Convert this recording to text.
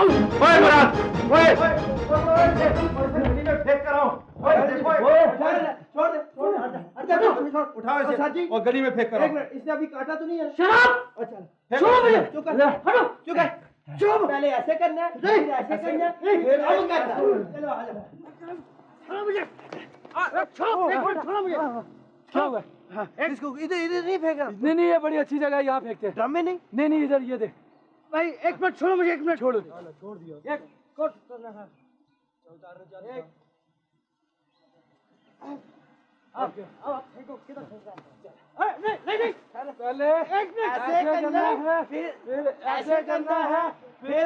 ओए मुराद, ओए फेंक कर आओ। उठाओ इसे और गली में फेंक कर आओ। इसने अभी काटा तो नहीं है? शराब अच्छा छोड़ मुझे, चुप कर, हटो, चुप कर, चुप। पहले ऐसे करना है, फिर ऐसे करना है, फिर अब करना है। चलो आ जाओ। छोड़ो मुझे, छोड़ो मुझे। क्या हुआ? इसको इधर इधर नहीं फेंका। नहीं, ये बड़ी अच्छी जगह है, यहाँ फेंकते हैं। ड्रम में नहीं? नहीं, इधर ये दे। भाई एक मिनट छोड़ो मुझे, एक मिनट छोड़ दिया। एक कोट करना है। अब फेंको, किधर फेंक रहा है? नहीं पहले एक मिनट ऐसे करना है, फिर ऐसे करना है, फिर